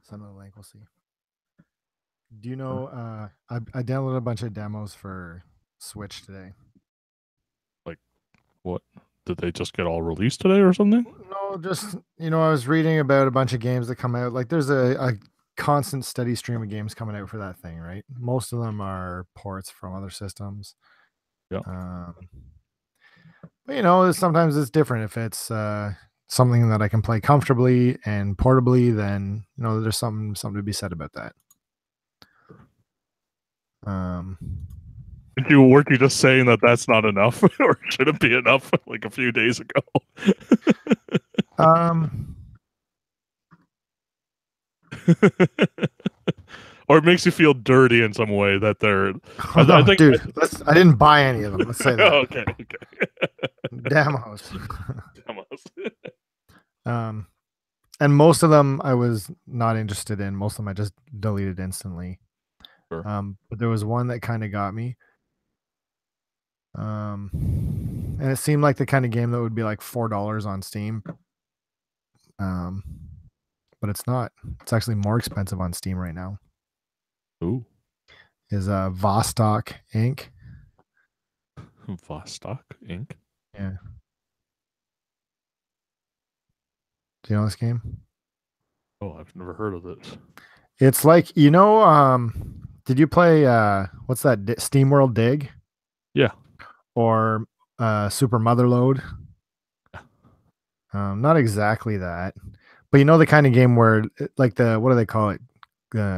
Send me the link. We'll see. Do you know? I downloaded a bunch of demos for Switch today. Like, what? Did they just get all released today or something? No, just I was reading about a bunch of games that come out. Like, there's a constant, steady stream of games coming out for that thing, right? Most of them are ports from other systems. Yeah. But sometimes it's different. If it's something that I can play comfortably and portably, then there's something to be said about that. Weren't you just saying that that's not enough, or should it be enough? Like a few days ago. Or it makes you feel dirty in some way that they're. I think, dude, I didn't buy any of them. Let's say that. Okay. Demos. And most of them I was not interested in. Most of them I just deleted instantly. Sure. But there was one that kind of got me. And it seemed like the kind of game that would be like $4 on Steam. But it's not. It's actually more expensive on Steam right now. Ooh. Is Vostok Inc. Vostok Inc. Yeah. Do you know this game? Oh, I've never heard of it. It's like, did you play what's that, SteamWorld Dig? Yeah. Or Super Motherload? Not exactly that, but the kind of game where like what do they call it?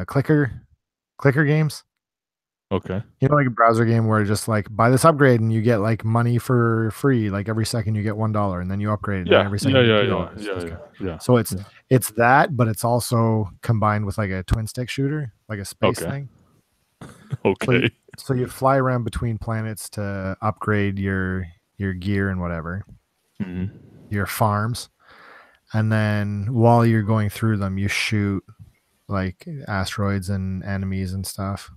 Clicker games. Okay. Like a browser game where just like buy this upgrade and you get like money for free. Like every second you get $1 and then you upgrade. Yeah. And every second Yeah. So it's that, but it's also combined with like a twin stick shooter, like a space thing. Okay. So you fly around between planets to upgrade your gear and whatever, your farms, and then while you're going through them, you shoot like asteroids and enemies and stuff.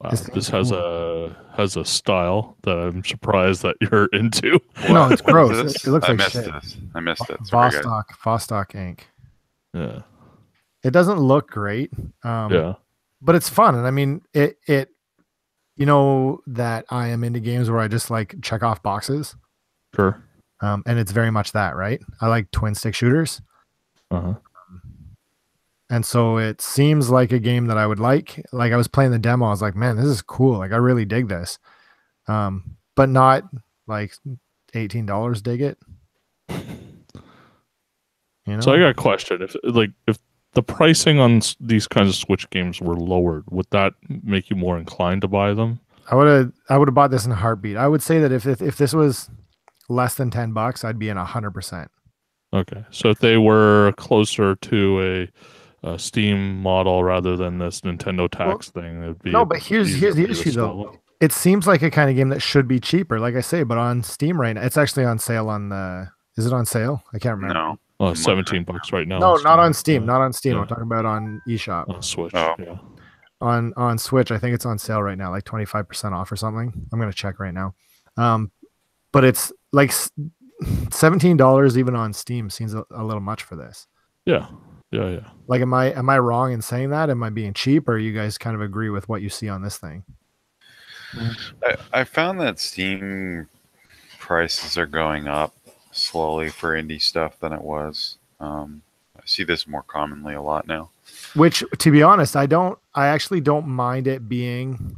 Wow, this has a style that I'm surprised that you're into. No, it's gross. It looks like shit. I missed it. Vostok Inc. Yeah. It doesn't look great. Yeah. But it's fun, and I mean it. That I am into games where I just like check off boxes. Sure. And it's very much that, right? I like twin stick shooters. And so it seems like a game that I would like. Like, I was playing the demo, I was like, man, this is cool. Like, I really dig this. But not like $18 dig it. So I got a question. If the pricing on these kinds of Switch games were lowered, would that make you more inclined to buy them? I would have bought this in a heartbeat. I would say that if this was less than $10, I'd be in 100%. Okay, so if they were closer to a Steam model rather than this Nintendo tax thing, it'd be no. But here's the issue though. It seems like a kind of game that should be cheaper, like I say, but on Steam right now, it's actually on sale on the. Is it on sale? I can't remember. No. Oh, $17 right now. No, not on Steam. Not on Steam. Yeah. I'm talking about on eShop. On Switch. Oh. Yeah. On Switch, I think it's on sale right now, like 25% off or something. I'm gonna check right now. But it's like $17 even on Steam seems a little much for this. Yeah. Like, am I wrong in saying that? Am I being cheap, or you guys kind of agree with what you see on this thing? I found that Steam prices are going up slowly for indie stuff than it was. I see this more commonly a lot now. Which, to be honest, I actually don't mind it being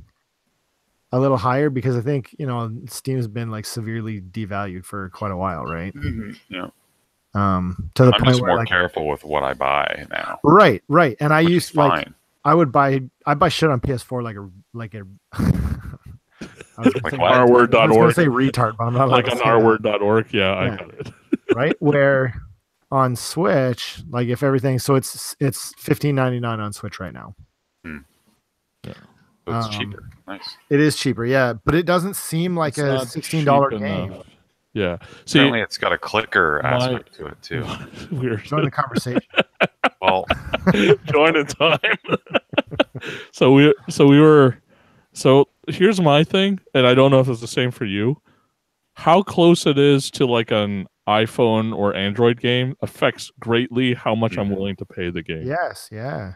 a little higher, because I think Steam's been like severely devalued for quite a while, right? Mm-hmm. Yeah. To the I'm point just where more careful with what I buy now. Right. And I used to like I buy shit on PS4 like a like rword.org. I was going to say retard, but I'm not like on rword.org. Yeah, I got it. Right, where on Switch, like if everything, so it's $15.99 on Switch right now. Yeah. So it's cheaper. Nice. It is cheaper, yeah, but it doesn't seem like a $16 game. Enough. Yeah. See, apparently it's got a clicker aspect to it too. We're join the conversation. Well, join in time. So here's my thing, and I don't know if it's the same for you. How close it is to like an iPhone or Android game affects greatly how much I'm willing to pay the game. Yes, yeah.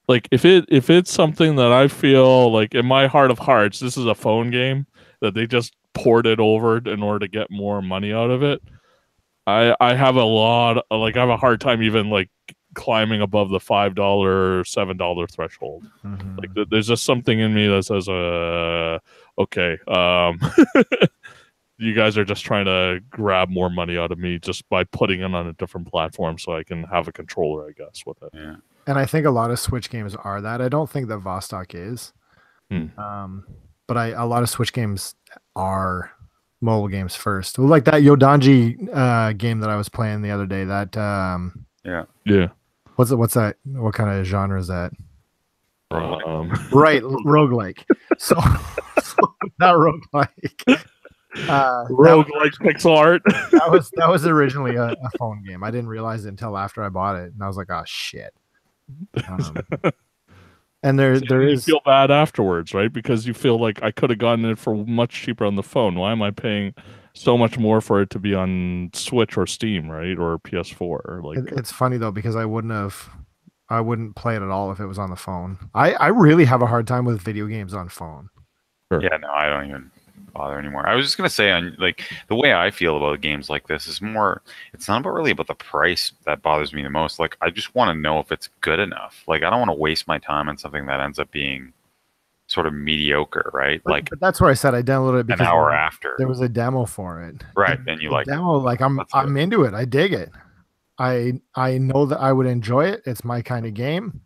Like if it's something that I feel like in my heart of hearts, this is a phone game that they just ported over in order to get more money out of it. I have I have a hard time even like climbing above the $5, $7 threshold. Mm-hmm. Like there's just something in me that says, okay, you guys are just trying to grab more money out of me just by putting it on a different platform so I can have a controller, I guess, with it. Yeah. And I think a lot of Switch games are that. I don't think that Vostok is. But a lot of Switch games are mobile games first. Like that Yodanji game that I was playing the other day. That yeah. What's that? What kind of genre is that? Roguelike. Right, roguelike. So not roguelike. Roguelike pixel art. that was originally a phone game. I didn't realize it until after I bought it, and I was like, "Oh shit!" And there is feel bad afterwards, right? Because you feel like I could have gotten it for much cheaper on the phone. Why am I paying so much more for it to be on Switch or Steam, right, or PS4? Like it's funny though because I wouldn't play it at all if it was on the phone. I really have a hard time with video games on phone. Sure. Yeah, no, I don't even bother anymore. I was just gonna say, on like the way I feel about games like this is more. It's not really about the price that bothers me the most. Like I just want to know if it's good enough. Like I don't want to waste my time on something that ends up being sort of mediocre, right? But that's where I said I downloaded it because an hour after there was a demo for it. Right, and you like demo. Like I'm into it. I dig it. I know that I would enjoy it. It's my kind of game.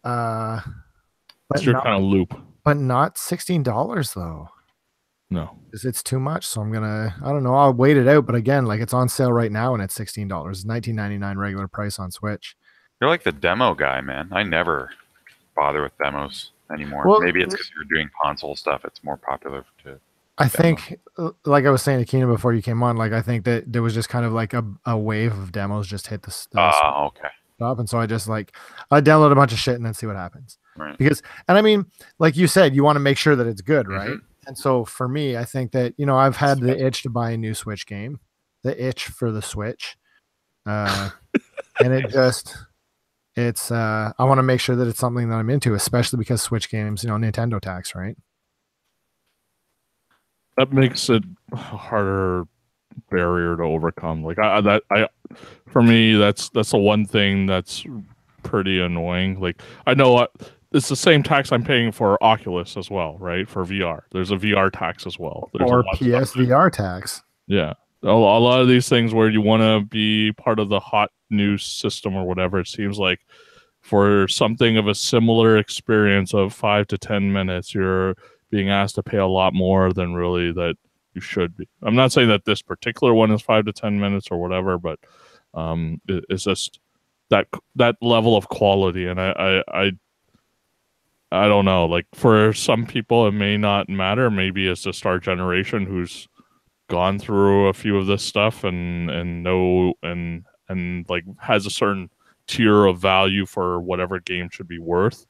It's your kind of loop, but not $16 though. No, it's too much. So I don't know. I'll wait it out. But again, like it's on sale right now and it's $16. It's $19.99 regular price on Switch. You're like the demo guy, man. I never bother with demos anymore. Well, maybe it's because you're doing console stuff. It's more popular to. I think, like I was saying to Keenan before you came on, like I think that there was just kind of like a wave of demos just hit the okay. Stop, and so I just I download a bunch of shit and then see what happens. Right. Because, and I mean, like you said, you want to make sure that it's good, right? Mm-hmm. And so for me, I think that I've had the itch to buy a new Switch game, the itch for the Switch, and it's I want to make sure that it's something that I'm into, especially because Switch games, Nintendo tax, right? That makes it a harder barrier to overcome. Like for me, that's the one thing that's pretty annoying. Like I know it's the same tax I'm paying for Oculus as well, right? For VR, there's a VR tax as well. There's or PSVR tax. Yeah, a lot of these things where you want to be part of the hot new system or whatever. It seems like for something of a similar experience of 5 to 10 minutes, you're being asked to pay a lot more than really that you should be. I'm not saying that this particular one is 5 to 10 minutes or whatever, but it's just that level of quality. And I don't know, like for some people it may not matter. Maybe it's just our generation who's gone through a few of this stuff and know and like has a certain tier of value for whatever game should be worth.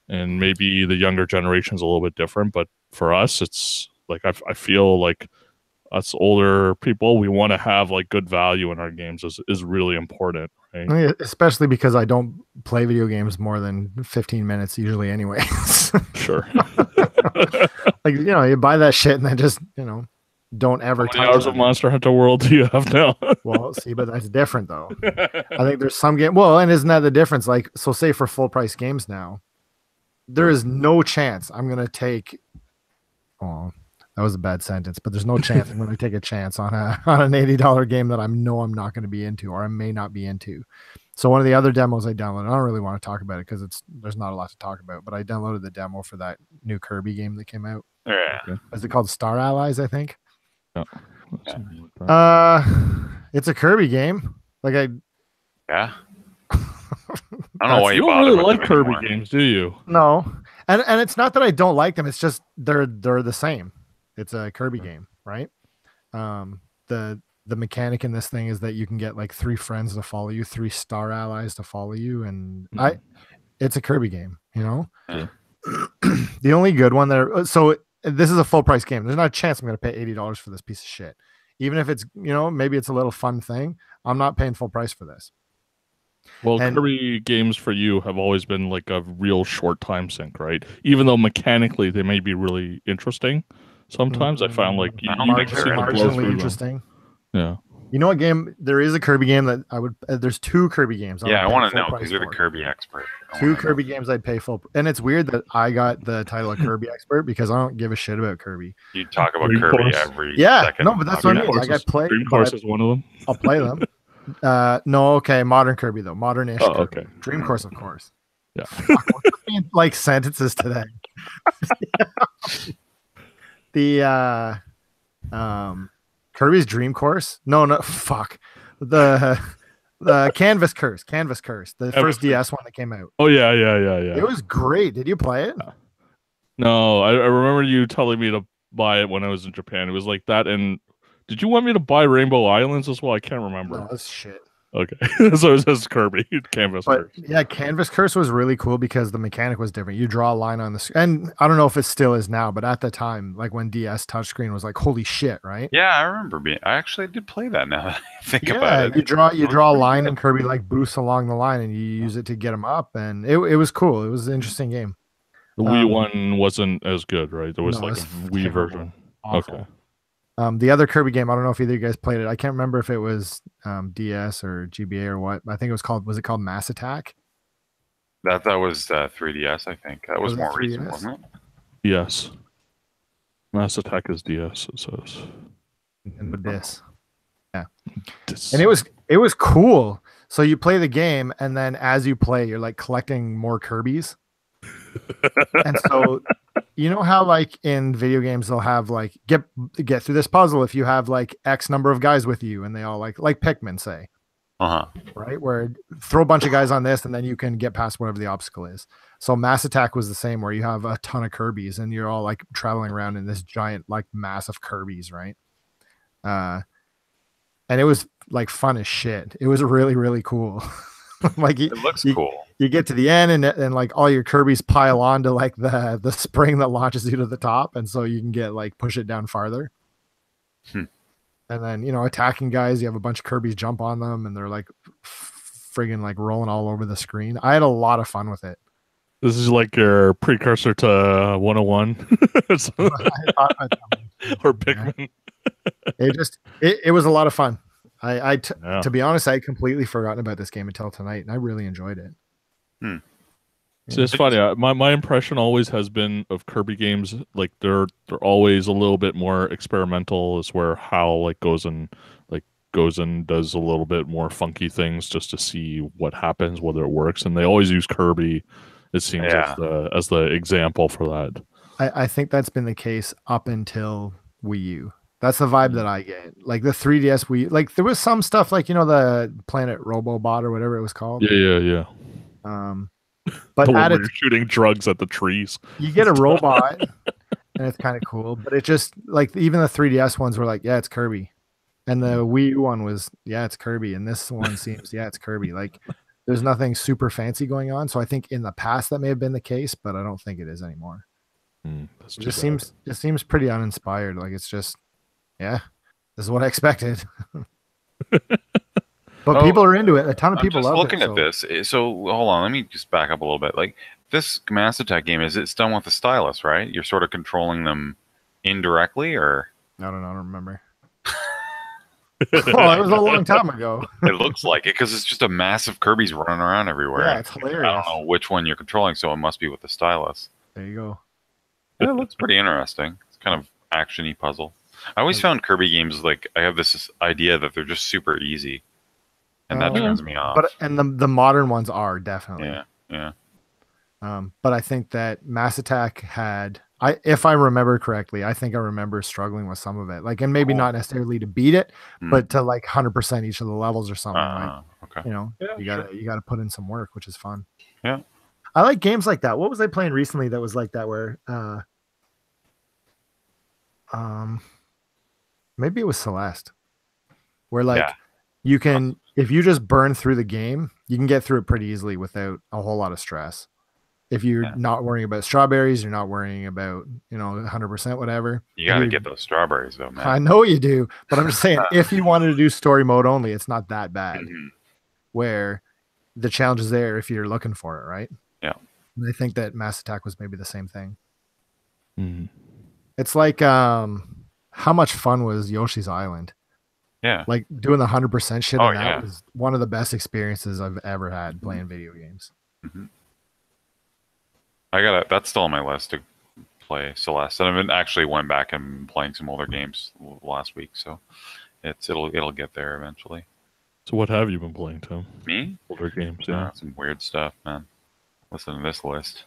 And maybe the younger generation's a little bit different, but for us, it's like I feel like us older people, we want to have like good value in our games is really important, right? Especially because I don't play video games more than 15 minutes usually, anyways. Sure. Like you buy that shit and then just don't ever touch it. How many hours of Monster Hunter World do you have now? Well, see, but that's different though. I think there's some game. Well, and isn't that the difference? Like, so say for full price games now. There is no chance I'm going to take. Oh, that was a bad sentence, but there's no chance I'm going to take a chance on an $80 game that I'm not going to be into, or I may not be into. So one of the other demos I downloaded, I don't really want to talk about it because there's not a lot to talk about, but I downloaded the demo for that new Kirby game that came out. Yeah. Is it called Star Allies, I think? Yeah. It's a Kirby game. Yeah. I don't know why you don't really like Kirby games, do you? No, and it's not that I don't like them. It's just they're the same. It's a Kirby game, right? The mechanic in this thing is that you can get like 3 friends to follow you, 3 star allies to follow you, and it's a Kirby game, Yeah. The only good one so this is a full price game. There's not a chance I'm going to pay $80 for this piece of shit. even if it's, maybe it's a little fun thing, I'm not paying full price for this. Well, Kirby games for you have always been like a real short time sink, right? Even though mechanically they may be really interesting, sometimes I found like you need to see them blow through interesting. Them. Yeah. You know what game? There is a Kirby game that I would. There's 2 Kirby games. I want to know because you're the Kirby expert. 2 Kirby games I'd pay full. And it's weird that I got the title of Kirby expert because I don't give a shit about Kirby. You talk about Dream Kirby Course. Every second. No, but that's what I mean. Like I play. Dream Course is one of them. I'll play them. No, okay, modern Kirby though, modern-ish. Oh, okay. Dream Course, of course. Yeah. Like sentences today. The Kirby's Dream Course. No, fuck. The Canvas Curse, the first DS one that came out. Oh yeah. It was great. Did you play it? No, I remember you telling me to buy it when I was in Japan. It was like that, and did you want me to buy Rainbow Islands as well? I can't remember. No, that's shit. Okay, so it says Kirby Canvas Curse. Yeah, Canvas Curse was really cool because the mechanic was different. You draw a line on the screen, and I don't know if it still is now, but at the time, like when DS touchscreen was like, holy shit, right? Yeah, I remember I actually did play that. Now that I think about it, you draw a line, and Kirby like boosts along the line, and you use it to get him up, and it was cool. It was an interesting game. The Wii one wasn't as good, right? There was like a Wii version. Awful. Okay. The other Kirby game, I don't know if either of you guys played it. I can't remember if it was DS or GBA or what. I think was it called Mass Attack? That was 3DS, I think. That was more recent, wasn't it? Yes. Mass Attack is DS, it says. And with this. Yeah. And it was cool. So you play the game, and then as you play, you're like collecting more Kirbys. And so you know how like in video games they'll have like get through this puzzle if you have like X number of guys with you, and they all like Pikmin say, right, where throw a bunch of guys on this and then you can get past whatever the obstacle is. So Mass Attack was the same, where you have a ton of Kirbys and you're all like traveling around in this giant like mass of Kirbys, right? And it was like fun as shit. It was really, really cool. Like it looks cool. You get to the end and like all your Kirbys pile on to like the spring that launches you to the top, and so you can get like push it down farther. And then attacking guys, you have a bunch of Kirbys jump on them, and they're like friggin' like rolling all over the screen. I had a lot of fun with it. This is like your precursor to 101 or Pikmin. It was a lot of fun. To be honest, I had completely forgotten about this game until tonight, and I really enjoyed it. So it's funny. My impression always has been of Kirby games, like they're always a little bit more experimental. Is where Hal goes and does a little bit more funky things just to see what happens, whether it works, and they always use Kirby. It seems as the example for that. I think that's been the case up until Wii U. That's the vibe that I get. Like the 3DS Wii, like there was some stuff like the Planet Robobot or whatever it was called. Yeah. But you're shooting drugs at the trees. You get a robot, and it's kind of cool. But it just like even the 3DS ones were like, yeah, it's Kirby, and the Wii U one was, yeah, it's Kirby, and this one seems, yeah, it's Kirby. Like there's nothing super fancy going on. So I think in the past that may have been the case, but I don't think it is anymore. It just seems pretty uninspired. Like it's just, yeah, this is what I expected. But people are into it. A ton of people love it. Looking at this, so hold on, let me just back up a little bit. Like this Mass Attack game, it's done with a stylus, right? You're sort of controlling them indirectly, or I don't remember. It was a long time ago. It looks like it because it's just a massive Kirby's running around everywhere. Yeah, it's hilarious. I don't know which one you're controlling, so it must be with the stylus. There you go. Yeah, it looks pretty interesting. It's kind of action-y puzzle. I always found Kirby games like I have this idea that they're just super easy. And that turns me off. But the modern ones are definitely. Yeah. But I think that Mass Attack had, if I remember correctly, I think I remember struggling with some of it. Like, and maybe not necessarily to beat it, but to like 100% each of the levels or something. Okay. You gotta put in some work, which is fun. Yeah. I like games like that. What was I playing recently that was like that? Where, maybe it was Celeste, where like you can. If you just burn through the game, you can get through it pretty easily without a whole lot of stress. If you're not worrying about strawberries, you're not worrying about 100% whatever. You got to get those strawberries though, man. I know you do, but I'm just saying, if you wanted to do story mode only, it's not that bad. Where the challenge is there if you're looking for it, right? Yeah. And I think that Mass Attack was maybe the same thing. Mm-hmm. It's like how much fun was Yoshi's Island? Yeah. Like doing the 100% shit. Oh, and that was one of the best experiences I've ever had playing video games. That's still on my list to play Celeste. And I've been actually went back and playing some older games last week, so it'll get there eventually. So what have you been playing, Tim? Me? Older games, yeah. Some weird stuff, man. Listen to this list.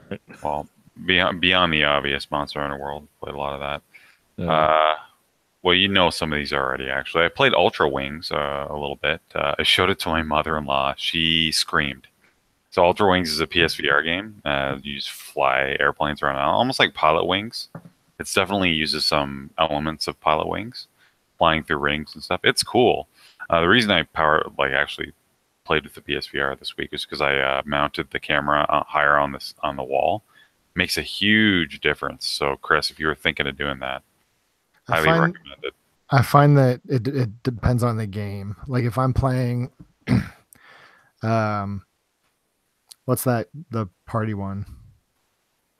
Right. Well, beyond the obvious, Monster Hunter World, played a lot of that. Yeah. Well, you know some of these already, actually. I played Ultra Wings a little bit. I showed it to my mother-in-law. She screamed. So Ultra Wings is a PSVR game. You just fly airplanes around, almost like Pilot Wings. It definitely uses some elements of Pilot Wings, flying through rings and stuff. It's cool. The reason I actually played with the PSVR this week is because I mounted the camera higher on the wall. Makes a huge difference. So, Chris, if you were thinking of doing that, highly recommend it. I find that it depends on the game. Like if I'm playing, what's that? The party one,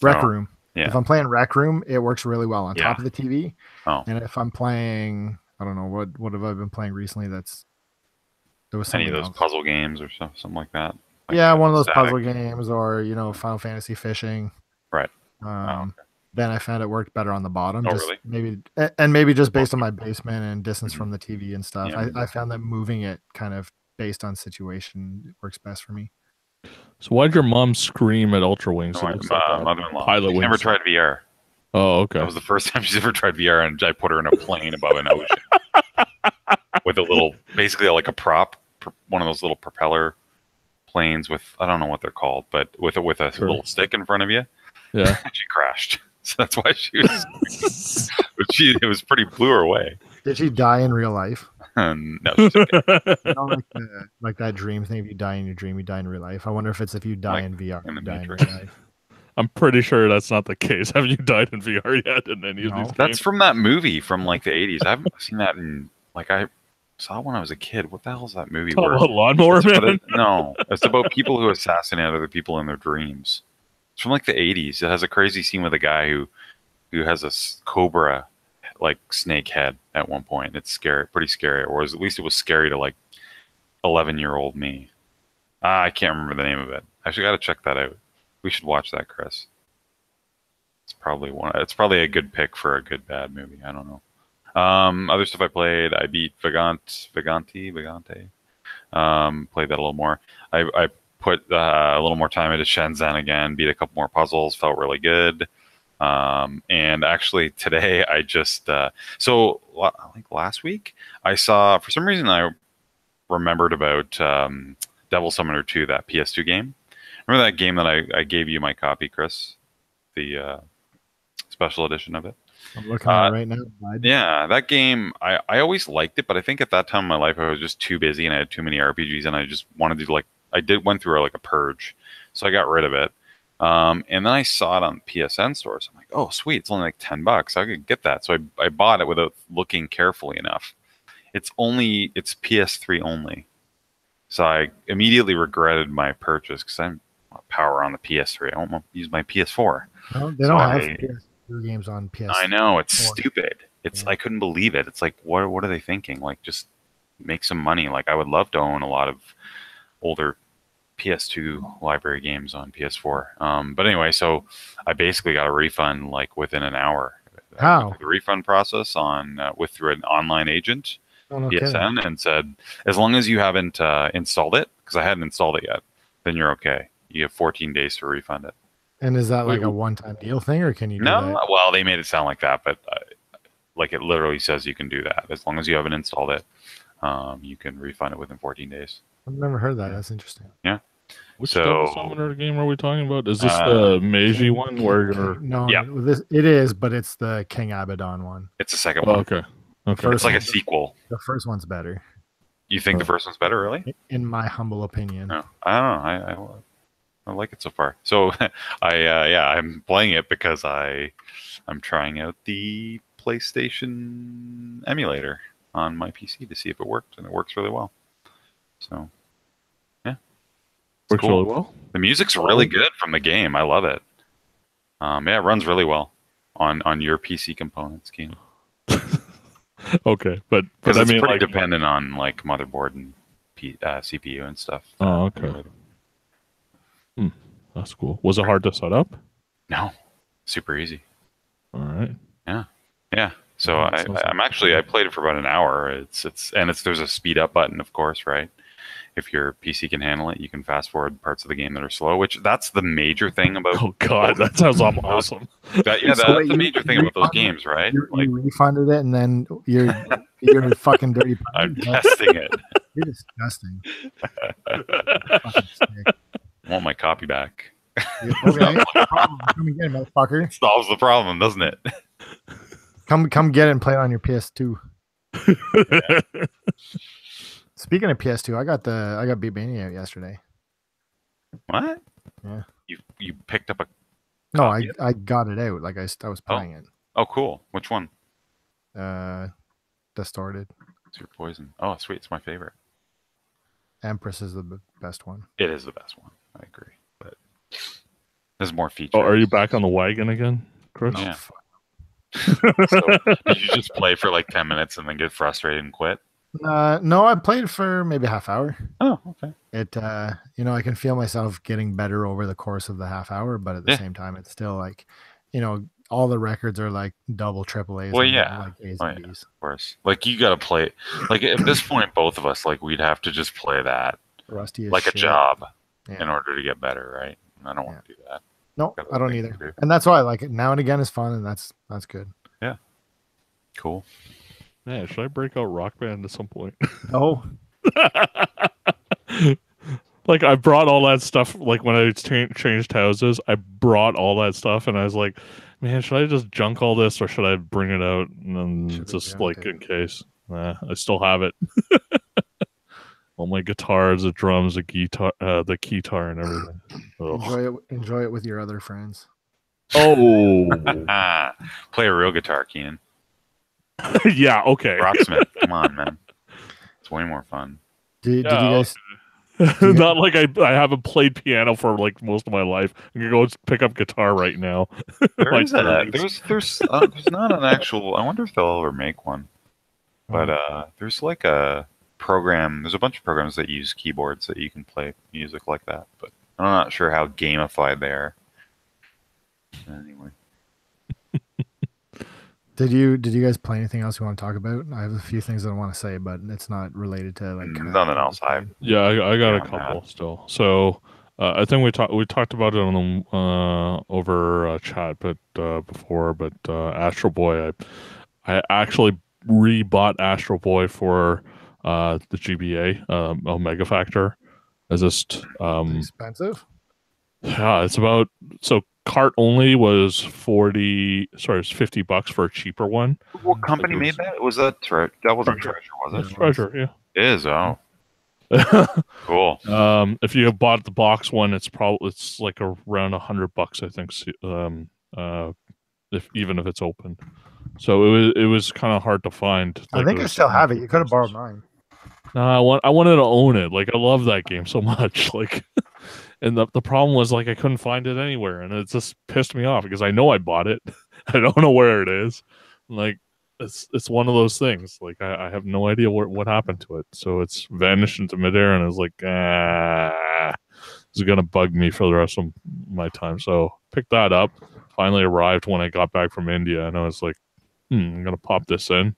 Rec Room. Yeah. If I'm playing Rec Room, it works really well on top of the TV. Oh. And if I'm playing, I don't know what have I been playing recently. There was any of those puzzle games or something like that. Like one of those puzzle games, or Final Fantasy Fishing. Right. Then I found it worked better on the bottom. Oh, really? Maybe just based on my basement and distance from the TV and stuff. Yeah. I found that moving it kind of based on situation works best for me. So why'd your mom scream at Ultra Wings? No, my mother-in-law. Pilot Wings. Never tried VR. Oh, okay. That was the first time she's ever tried VR, and I put her in a plane above an ocean with a little, basically like a prop, one of those little propeller planes with, I don't know what they're called, but with a little stick in front of you. Yeah. She crashed. So that's why she was. It was pretty, blew her away. Did she die in real life? No, she's okay. Like that dream thing. If you die in your dream, you die in real life. I wonder if it's if you die in VR, you die in real life. I'm pretty sure that's not the case. Have you died in VR yet in any of these games? That's from that movie from like the 80s. I haven't seen that in I saw it when I was a kid. What the hell is that movie? Lawnmower Man? No, it's about people who assassinate other people in their dreams. It's from like the 80s. It has a crazy scene with a guy who has a cobra snake head at one point. It's scary, pretty scary, or at least it was scary to 11-year-old me. I can't remember the name of it. I actually got to check that out. We should watch that, Chris. It's probably a good pick for a good bad movie. I don't know. Other stuff I played, I beat Vagante. Played that a little more. I put a little more time into Shenzhen again, beat a couple more puzzles, felt really good. And actually today I just, last week I saw, for some reason I remembered about Devil Summoner 2, that PS2 game. Remember that game that I gave you my copy, Chris? The special edition of it. I'm looking at it right now. Yeah, that game, I always liked it, but I think at that time in my life I was just too busy and I had too many RPGs and I just wanted to went through a purge. So I got rid of it. And then I saw it on PSN stores. I'm like, oh, sweet. It's only $10. I could get that. So I bought it without looking carefully enough. It's PS3 only. So I immediately regretted my purchase because I'm power on the PS3. I want to use my PS4. No, they don't have PS3 games on PS4. I know. It's stupid. I couldn't believe it. It's like, what are they thinking? Just make some money. I would love to own a lot of older PS2 library games on PS4. But anyway, so I basically got a refund within an hour. How? The refund process through an online agent, PSN, kidding. And said, as long as you haven't installed it, because I hadn't installed it yet, then you're okay. You have 14 days to refund it. And is that a one-time deal thing, or can you do that? Well, they made it sound like that, but it literally says you can do that. As long as you haven't installed it, you can refund it within 14 days. I've never heard that. That's interesting. Yeah. Which Devil Summoner game are we talking about? Is this the Meiji one where you're... No, it is, but it's the King Abaddon one. It's the second one. Okay. It's like a sequel. The first one's better. You think the first one's better, really? In my humble opinion. No, I don't know. I like it so far. So I'm playing it because I'm trying out the PlayStation emulator on my PC to see if it worked, and it works really well. So yeah, works cool. really well. The music's really good from the game. I love it. Yeah, it runs really well on your PC components, Keen. Okay, but Because I it's mean, pretty like, dependent on like motherboard and CPU and stuff. Oh, okay. That's cool. Was it hard to set up? No, super easy. All right. Yeah. So I played it for about an hour. There's a speed up button, of course, right? If your PC can handle it, you can fast forward parts of the game that are slow. Which that's the major thing about. Oh God, that sounds awesome. That's the major thing about those games, right? You refunded it, and then you're fucking dirty. I'm testing it. You're disgusting. I want my copy back. Okay, come and get it, motherfucker. It solves the problem, doesn't it? Come get it and play it on your PS2. Speaking of PS2, I got Beatmania out yesterday. What? Yeah. You picked up a? No, I got it out. Like I was playing it. Oh, cool. Which one? Distorted. It's your Poison. Oh, sweet. It's my favorite. Empress is the best one. It is the best one. I agree. But there's more features. Oh, are you back on the wagon again, Chris? Yeah. So, did you just play for like 10 minutes and then get frustrated and quit? No, I played for maybe a half hour. Oh, okay. It I can feel myself getting better over the course of the half hour, but at the same time, it's still like, all the records are like double triple A's. Well, yeah. Like A's and B's. Of course. Like you got to play. Like at this point, both of us, like we'd have to just play that Rusty as like shit. a job Yeah. in order to get better, right? And I don't want to do that. No, I don't either. And that's why, like, now and again is fun, and that's good. Yeah. Cool. Yeah, should I break out Rock Band at some point? No. Like I brought all that stuff. Like when I changed houses, I brought all that stuff, and I was like, "Man, should I just junk all this, or should I bring it out and then just like in case?" I still have it. All my guitars, the drums, the guitar, the keytar, and everything. Enjoy it with your other friends. Oh, play a real guitar, Keenan. Yeah. Okay. Rocksmith, come on, man. It's way more fun. Did you guys? Not like I haven't played piano for like most of my life. I'm gonna go pick up guitar right now. There's not an actual. I wonder if they'll ever make one. But there's like a program. There's a bunch of programs that use keyboards that you can play music like that. But I'm not sure how gamified they are. Anyway. Did you guys play anything else you want to talk about? I have a few things that I want to say, but it's not related to like nothing else. I got a couple still. So I think we talked about it on over chat, but before. But Astro Boy, I actually rebought Astro Boy for the GBA Omega Factor. It's just expensive. Yeah, it's about cart only was $50 for a cheaper one. What company made that? Was that that wasn't Treasure, was it? Treasure, yeah. It is, oh. Cool. If you bought the box one, it's like around $100, I think. Even if it's open, so it was kind of hard to find. I think I still have it. You could have borrowed mine. No, I wanted to own it. Like I love that game so much. Like. And the problem was like I couldn't find it anywhere, and it just pissed me off because I know I bought it. I don't know where it is. Like it's one of those things. Like I have no idea what happened to it. So it's vanished into midair, and I was like, this is gonna bug me for the rest of my time. So picked that up. Finally arrived when I got back from India, and I was like, I'm gonna pop this in.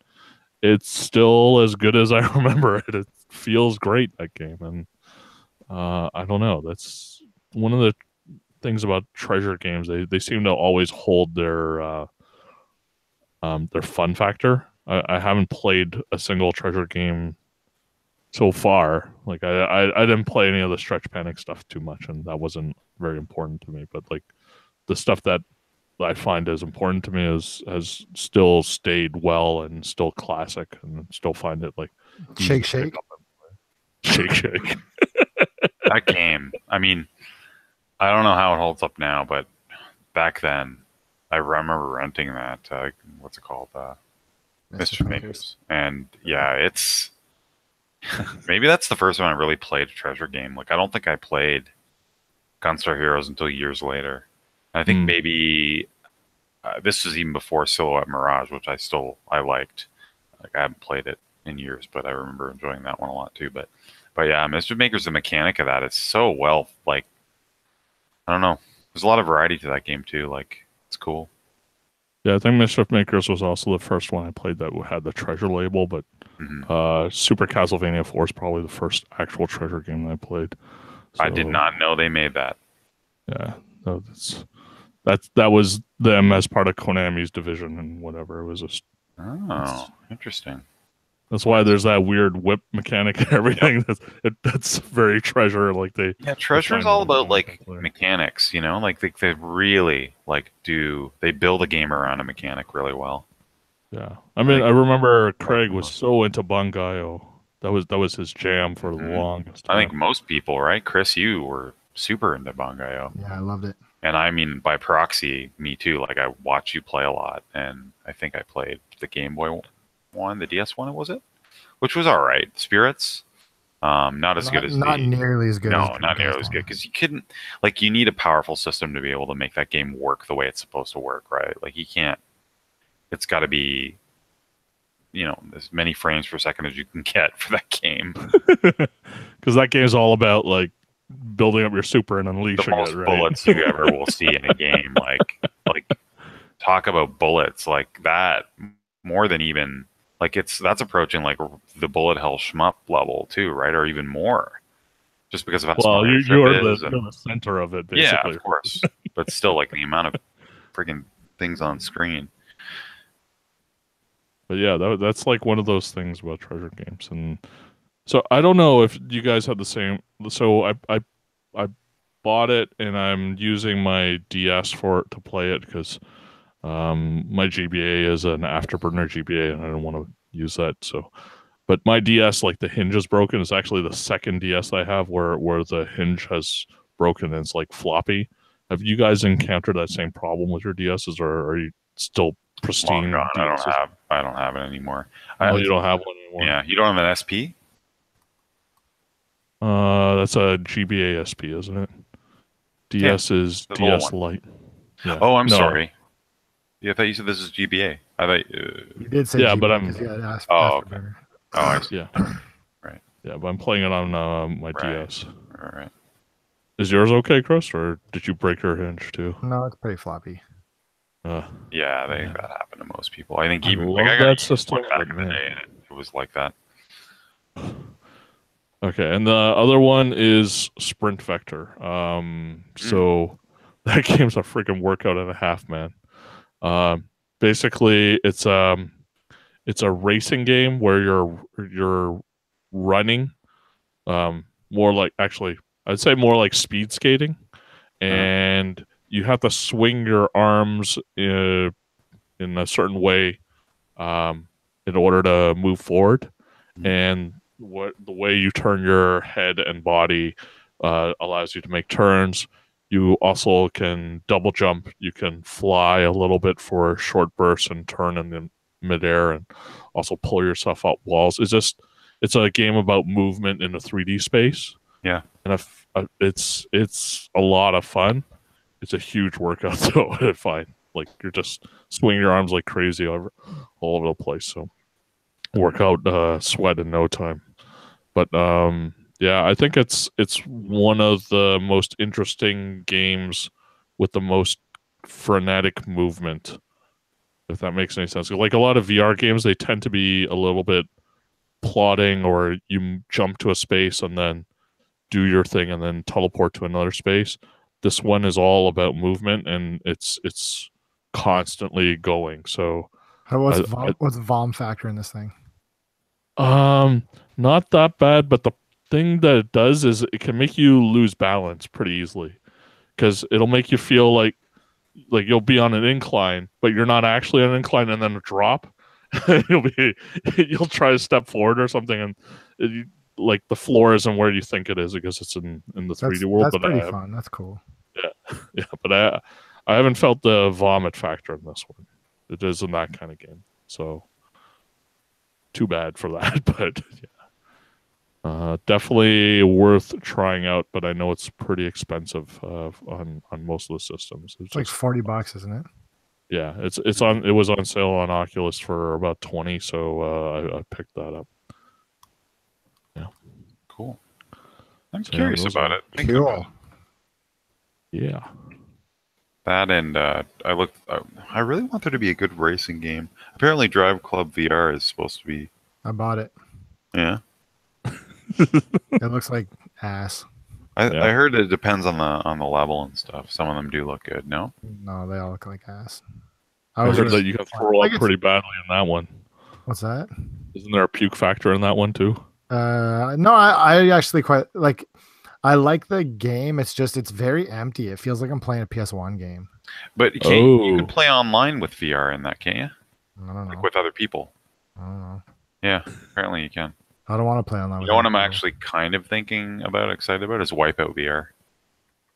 It's still as good as I remember it. It feels great, that game, and I don't know. That's one of the things about Treasure games. They seem to always hold their fun factor. I haven't played a single Treasure game so far. Like I didn't play any of the Stretch Panic stuff too much, and that wasn't very important to me. But like the stuff that I find is important to me has still stayed well and still classic, and still find it like shake. That game. I mean, I don't know how it holds up now, but back then, I remember renting that. What's it called? Mischief Makers. And yeah, it's maybe that's the first one I really played a treasure game. Like I don't think I played Gunstar Heroes until years later. I think maybe this was even before Silhouette Mirage, which I liked. Like I haven't played it in years, but I remember enjoying that one a lot too. But yeah, Mischief Makers, the mechanic of that is so well. Like I don't know, there's a lot of variety to that game too. Like it's cool. Yeah, I think Mischief Makers was also the first one I played that had the treasure label, but Super Castlevania 4 is probably the first actual treasure game that I played. So, I did not know they made that. Yeah, no, that was them as part of Konami's division and whatever. It was just interesting. That's why there's that weird whip mechanic and everything. That's very treasure. Like treasure is all about like mechanics, you know. Like they really they build a game around a mechanic really well. Yeah, I mean, I remember Craig was so into Bangai-O. That was his jam for the longest time. I think most people, right? Chris, you were super into Bangai-O. Yeah, I loved it. And I mean, by proxy, me too. Like I watch you play a lot, and I think I played the Game Boy one, the DS one, was it? Which was all right. Spirits, not as good as not nearly as good. No, not nearly as good because you couldn't you need a powerful system to be able to make that game work the way it's supposed to work, right? Like you can't. It's got to be, as many frames per second as you can get for that game. Because that game is all about like building up your super and unleashing the most it, right? bullets you ever will see in a game. Like talk about bullets like that more than even. Like that's approaching like the bullet hell shmup level too, right? Or even more, just because of how smart you're the center of it, basically. Yeah, of course. But still, like the amount of freaking things on screen. But yeah, that's like one of those things about treasure games, and so I don't know if you guys had the same. So I bought it, and I'm using my DS for it to play it because. My GBA is an afterburner GBA, and I don't want to use that. So, but my DS, like the hinge is broken. It's actually the second DS I have where the hinge has broken and it's like floppy. Have you guys encountered that same problem with your DSs, or are you still pristine? I don't have it anymore. You don't have one anymore. Yeah, you don't have an SP. That's a GBA SP, isn't it? DS is DS Lite. Yeah. Oh, I'm sorry. Yeah, I thought you said this is GBA. I thought you did say GBA, but I'm. Okay. I see. Yeah. Right. Yeah, but I'm playing it on my DS. All right. Is yours okay, Chris, or did you break your hinge too? No, it's pretty floppy. That happened to most people. I think even I got that system back in the day, and it was like that. Okay, and the other one is Sprint Vector. So that game's a freaking workout and a half, man. Basically, it's a racing game where you're running, more like I'd say more like speed skating, and you have to swing your arms in a certain way, in order to move forward, and the way you turn your head and body allows you to make turns. You also can double jump. You can fly a little bit for short bursts and turn in the midair, and also pull yourself up walls. It's a game about movement in a 3D space. Yeah, and it's a lot of fun. It's a huge workout though. I find like you're just swinging your arms like crazy all over the place. So workout sweat in no time. But yeah, I think it's one of the most interesting games with the most frenetic movement, if that makes any sense. Like a lot of VR games, they tend to be a little bit plotting, or you jump to a space and then do your thing and then teleport to another space. This one is all about movement, and it's constantly going. So what's the VOM factor in this thing? Not that bad, but the thing that it does is it can make you lose balance pretty easily, because it'll make you feel like you'll be on an incline, but you're not actually on an incline, and then a drop. you'll try to step forward or something, and like the floor isn't where you think it is because it's in the 3D world. That's pretty fun. That's cool. Yeah, but I haven't felt the vomit factor in this one. It isn't that kind of game, so too bad for that. But yeah, definitely worth trying out. But I know it's pretty expensive on most of the systems. It's like $40, isn't it? Yeah, it's on. It was on sale on Oculus for about 20, so I picked that up. Yeah, cool. I'm curious about it. Cool. Yeah. That and I looked. I really want there to be a good racing game. Apparently, Drive Club VR is supposed to be. I bought it. Yeah. It looks like ass. I heard it depends on the level and stuff. Some of them do look good. No. No, they all look like ass. I heard that you can throw up pretty badly in that one. What's that? Isn't there a puke factor in that one too? No, I actually quite like. I like the game. It's just it's very empty. It feels like I'm playing a PS1 game. But you can play online with VR in that, can't you? I don't know. Like with other people. I don't know. Yeah, apparently you can. I don't want to play online. You know what I'm actually kind of thinking about, excited about, is Wipeout VR.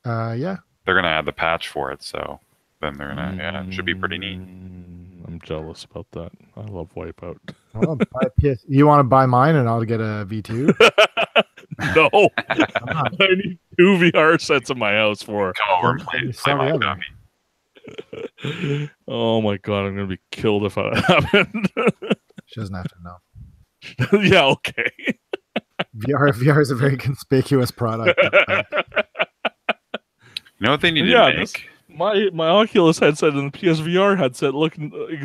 Yeah. They're gonna add the patch for it, so then they're gonna it should be pretty neat. I'm jealous about that. I love Wipeout. You want to buy mine and I'll get a V2? No, I need 2 VR sets in my house for. Come over and play my copy. Oh my god, I'm gonna be killed if that happened. She doesn't have to know. Yeah, okay. VR is a very conspicuous product. You know what they need to make? My Oculus headset and the PSVR headset look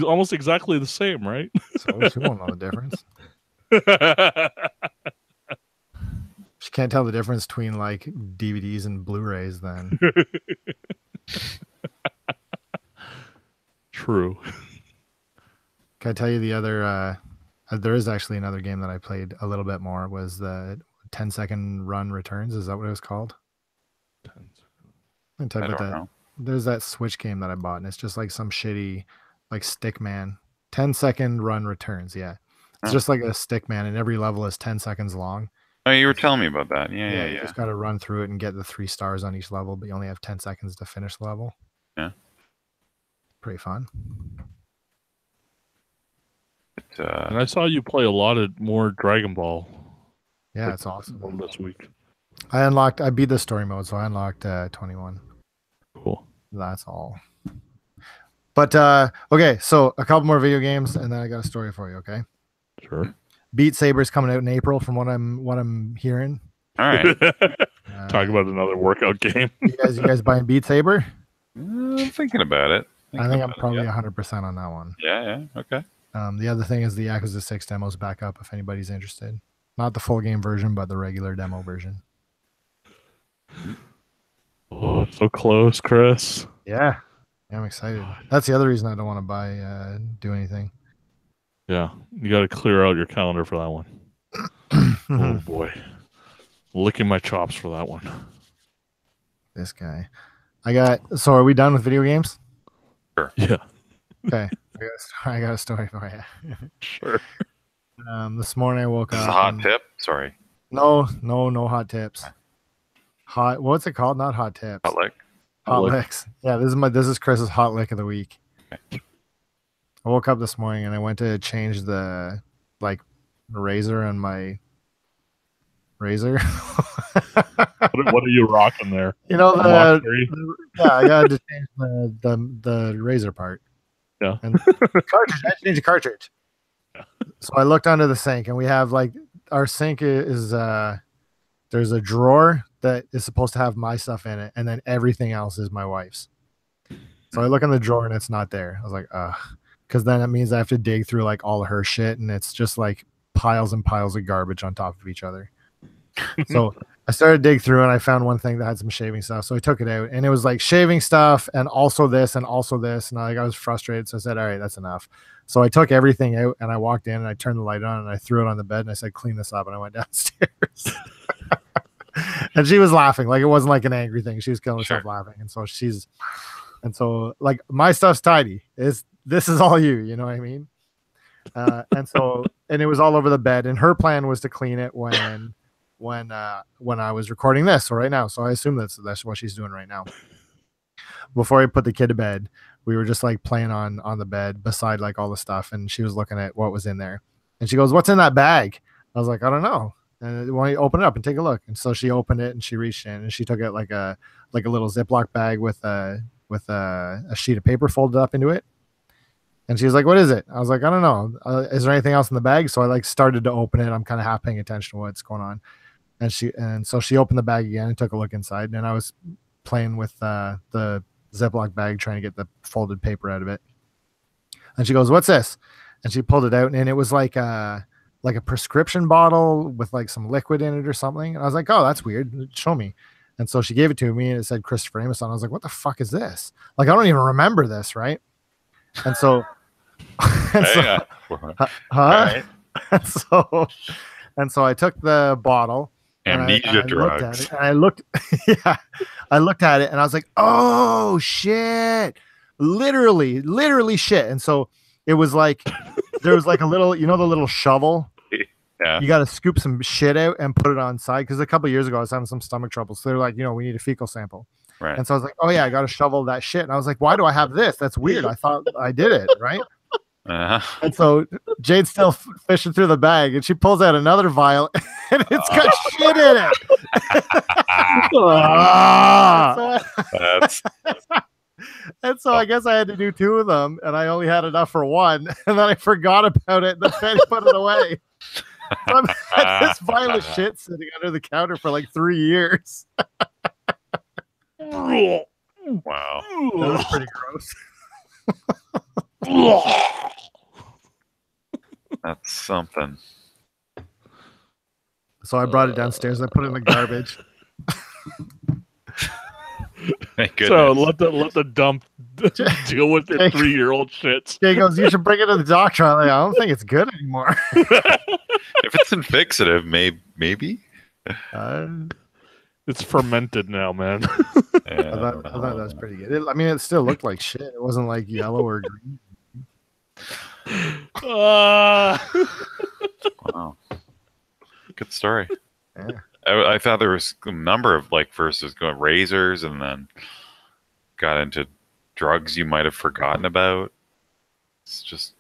almost exactly the same, right? So she won't know the difference. She can't tell the difference between like DVDs and Blu-rays then. True. Can I tell you the other there is actually another game that I played a little bit more, was the 10-second run returns. Is that what it was called? I don't know. There's that Switch game that I bought, and it's just like some shitty like Stickman. 10-second run returns, yeah. It's just like a Stickman, and every level is 10 seconds long. Oh, you were telling me about that. Yeah. You just got to run through it and get the 3 stars on each level, but you only have 10 seconds to finish the level. Yeah. Pretty fun. And I saw you play a lot of more Dragon Ball. Yeah, it's awesome. This week. I beat the story mode, so I unlocked 21. Cool. That's all. But okay, so a couple more video games, and then I got a story for you. Okay. Sure. Beat Saber's coming out in April, from what I'm hearing. All right. Talk about another workout game. you guys buying Beat Saber? I'm thinking about it. I think I'm probably 100% on that one. Yeah. Okay. The other thing is the Yakuza 6 demo's back up if anybody's interested. Not the full game version, but the regular demo version. Oh, so close, Chris. Yeah, I'm excited. That's the other reason I don't want to do anything. Yeah, you got to clear out your calendar for that one. Oh boy, licking my chops for that one. This guy. So are we done with video games? Sure. Yeah. Okay. I got a story for you. Sure. This morning I woke up. This is a hot tip? Sorry. No hot tips. What's it called? Not hot tips. Hot lick. Hot licks. Yeah, this is Chris's hot lick of the week. Okay. I woke up this morning and I went to change the razor on my razor. What are you rocking there? You know I got to change the razor part. Yeah. And cartridge. I had to change the cartridge. Yeah. So I looked under the sink, and we have our sink is there's a drawer that is supposed to have my stuff in it, and then everything else is my wife's. So I look in the drawer and it's not there. I was like, because then it means I have to dig through all of her shit, and it's just piles and piles of garbage on top of each other. So I started to dig through, and I found one thing that had some shaving stuff. So I took it out, and it was shaving stuff and also this and also this. And I was frustrated. So I said, all right, that's enough. So I took everything out, and I walked in, and I turned the light on, and I threw it on the bed, and I said, clean this up. And I went downstairs. And she was laughing. It wasn't an angry thing. She was killing herself laughing. And so my stuff's tidy. This is all you know what I mean? And it was all over the bed, and her plan was to clean it when I was recording this, so right now. So I assume that's what she's doing right now. before I put the kid to bed, we were just like playing on the bed beside like all the stuff, and she was looking at what was in there, and she goes, "What's in that bag?" I was like, "I don't know." And why don't you open it up and take a look? And so she opened it and she reached in and she took it like a little Ziploc bag with a sheet of paper folded up into it. And she was like, "What is it?" I was like, "I don't know. Is there anything else in the bag?" So I like started to open it. I'm kind of half paying attention to what's going on. And so she opened the bag again and took a look inside. And I was playing with the Ziploc bag, trying to get the folded paper out of it. And she goes, "What's this?" And she pulled it out, and it was like a prescription bottle with like some liquid in it or something. And I was like, "Oh, that's weird. Show me." And so she gave it to me, and it said Christopher Amos on. I was like, "What the fuck is this? Like, I don't even remember this, right?" And so, Right. and so I took the bottle. Amnesia drugs. And I looked, yeah, I looked at it, and I was like, "Oh shit!" Literally shit. And so it was like there was like a little, the little shovel. Yeah. You got to scoop some shit out and put it on side, because a couple of years ago I was having some stomach trouble, so they're like, we need a fecal sample. Right. And so I was like, "Oh yeah, I got to shovel that shit." And I was like, "Why do I have this? That's weird. I thought I did it right." And so Jade's still fishing through the bag, and she pulls out another vial, and it's got shit in it. And so I guess I had to do 2 of them, and I only had enough for 1, and then I forgot about it, and then Fanny put it away. So I've had this vial of shit sitting under the counter for like 3 years. Wow. That was pretty gross. That's something. So I brought it downstairs. I put it in the garbage. Thank goodness. So let the dump deal with their 3-year-old shits. Jay goes, "You should bring it to the doctor." I'm like, "I don't think it's good anymore." If it's infixative, maybe. It's fermented now, man. Yeah, I thought that was pretty good. It still looked like shit. It wasn't like yellow or green. Wow. Good story. Yeah. I thought there was a number of first was going razors, and then got into drugs you might have forgotten about. It's just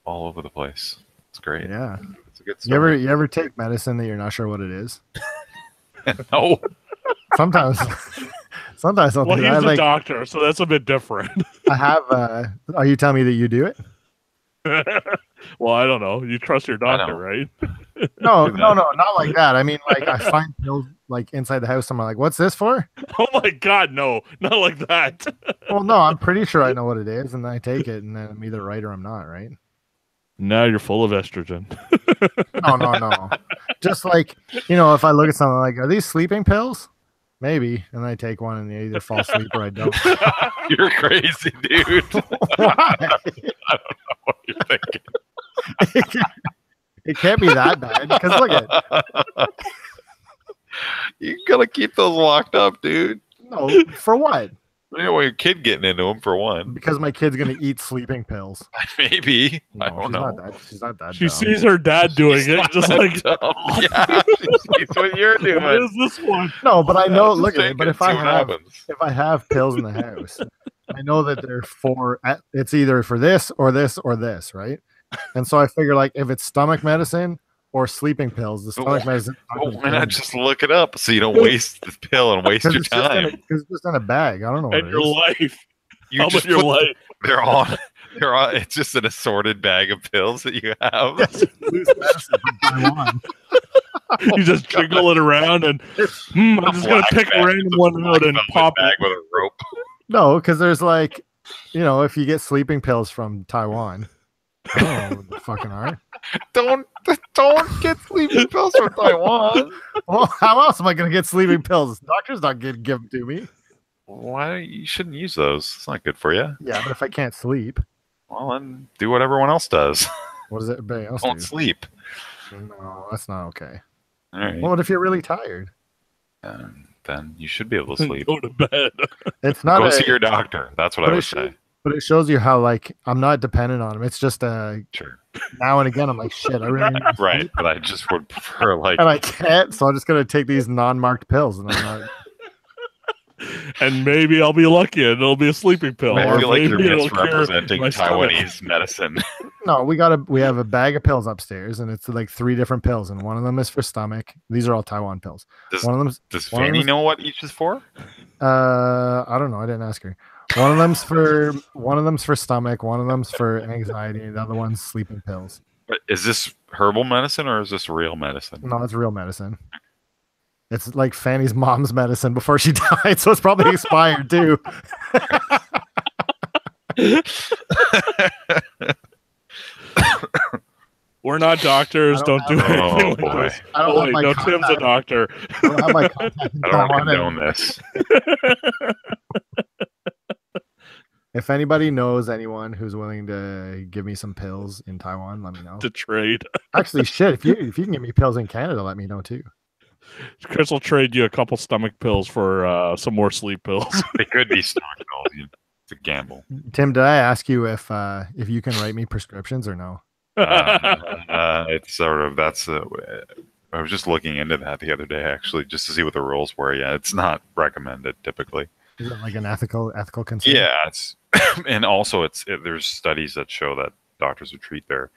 all over the place. It's great. Yeah. It's a good story. You ever take medicine that you're not sure what it is? No. Sometimes I'll Well, do he's that. a doctor, so that's a bit different. I have. Are you telling me that you do it? Well, I don't know. You trust your doctor, right? No, not like that. I mean, like I find pills like inside the house. I'm like, "What's this for?" Oh my God, no, not like that. Well, no, I'm pretty sure I know what it is, and then I take it, and then I'm either right or I'm not, right? Now you're full of estrogen. No. Just like, if I look at something like, "Are these sleeping pills?" Maybe, and I take one, and I either fall asleep or I don't. You're crazy, dude. Why? I don't know what you're thinking. It can't be that bad, because look at You gotta keep those locked up, dude. no, for what? You don't want your kid getting into them, for one. Because my kid's gonna eat sleeping pills. Maybe. No, I don't know. She's not that. She dumb. sees her dad doing it, just like, Yeah, she sees what you're doing. what is this one? No, but I know. Just Look at take it. But it, if see what happens. I have pills in the house, I know that they're for. It's either for this or this or this, right? And so I figure, like, if it's stomach medicine or sleeping pills, the stomach medicine. Well, why not just look it up so you don't waste the pill and waste your time? Because it's just in a bag. I don't know what And it your is. life. You How just about your put- life? They're on. It's just an assorted bag of pills that you have. Loose medicine from Taiwan. You just jiggle it around and I'm just gonna pick a random one out and pop bag it. with a rope. No, because there's like, if you get sleeping pills from Taiwan, I don't know what the fucking are. Don't get sleeping pills from Taiwan. Well, how else am I going to get sleeping pills? The doctor's not going to give them to me. Why you shouldn't use those? It's not good for you. Yeah, but if I can't sleep, Well, then do what everyone else does. what does everybody else Don't do? sleep. No, that's not okay. All right. Well, what if you're really tired? Then you should be able to sleep. Go to bed. It's not. Go see your doctor. That's what I would say. But it shows you how, like, I'm not dependent on him. It's just Sure. now and again I'm like, shit, I really need to Right, sleep, but I just would prefer and I can't, so I'm just gonna take these non-marked pills, and I'm not. and maybe I'll be lucky and it'll be a sleeping pill. I feel like you're maybe it'll misrepresenting cure my stomach. Taiwanese medicine. No, we have a bag of pills upstairs, and it's like 3 different pills, and one of them is for stomach. These are all Taiwan pills. Does Fanny know what each is for? I don't know. I didn't ask her. One of them's for stomach. One of them's for anxiety. And the other one's sleeping pills. Is this herbal medicine or is this real medicine? No, it's real medicine. It's like Fanny's mom's medicine before she died, so it's probably expired too. We're not doctors. Don't do anything. Oh boy! I don't have my no, contact. Tim's a doctor. I don't have my contact in I don't Taiwan. condone this. If anybody knows anyone who's willing to give me some pills in Taiwan, let me know. To trade. Actually, shit, if you can give me pills in Canada, let me know too. Chris will trade you a couple stomach pills for some more sleep pills. They could be stock pills. It's a gamble. Tim, did I ask you if you can write me prescriptions or no? It's sort of I was just looking into that the other day, actually, just to see what the rules were. Yeah, it's not recommended typically. Is it like an ethical concern? Yeah, it's and also there's studies that show that doctors who treat their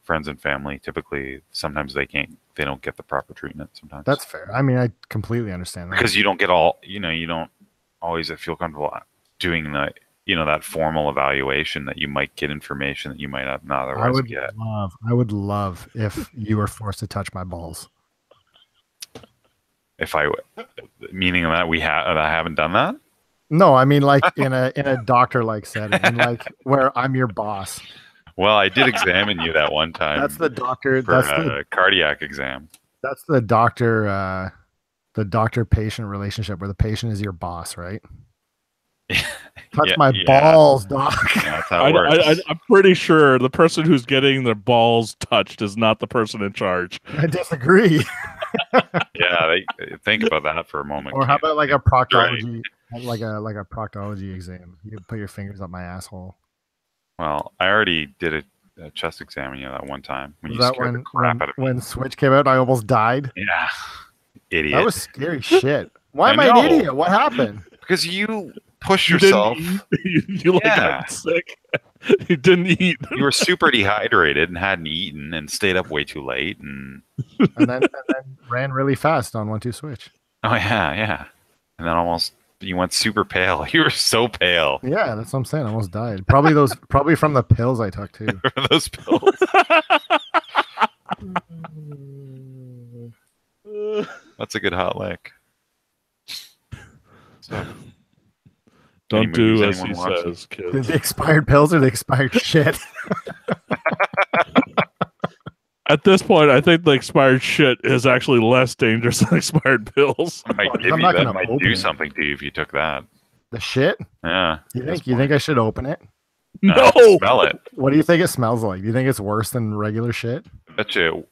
friends and family typically sometimes they don't get the proper treatment sometimes. That's fair. I mean, I completely understand that. Because you don't get you don't always feel comfortable doing that formal evaluation that you might get information that you might not otherwise get. I would love if you were forced to touch my balls. Meaning that I haven't done that? No, I mean like in a doctor like setting, like where I'm your boss. Well, I did examine you that one time. That's the doctor. For a cardiac exam. That's the doctor patient relationship where the patient is your boss, right? Touch my balls, doc. Yeah, that's how it works. I'm pretty sure the person who's getting their balls touched is not the person in charge. I disagree. Yeah, think about that for a moment. Or how about like a proctology, like a proctology exam? You put your fingers up my asshole. Well, I already did a chest exam on you that one time when Was you that scared the crap out of me. when Switch came out? I almost died. Yeah, idiot. That was scary shit. Why am I an idiot? What happened? Because you pushed yourself. You got sick. You didn't eat. You were super dehydrated and hadn't eaten and stayed up way too late and then ran really fast on 1-2 Switch. Oh yeah. And then you went super pale. You were so pale. Yeah, that's what I'm saying. I almost died. Probably from the pills I took too. Those pills. That's a good hot lick. So, don't do as he says, kids. The expired pills or the expired shit? At this point, I think the expired shit is actually less dangerous than expired pills. That might do something to you if you took that. The shit? Yeah. You think I should open it? No. Smell it. What do you think it smells like? Do you think it's worse than regular shit? I bet you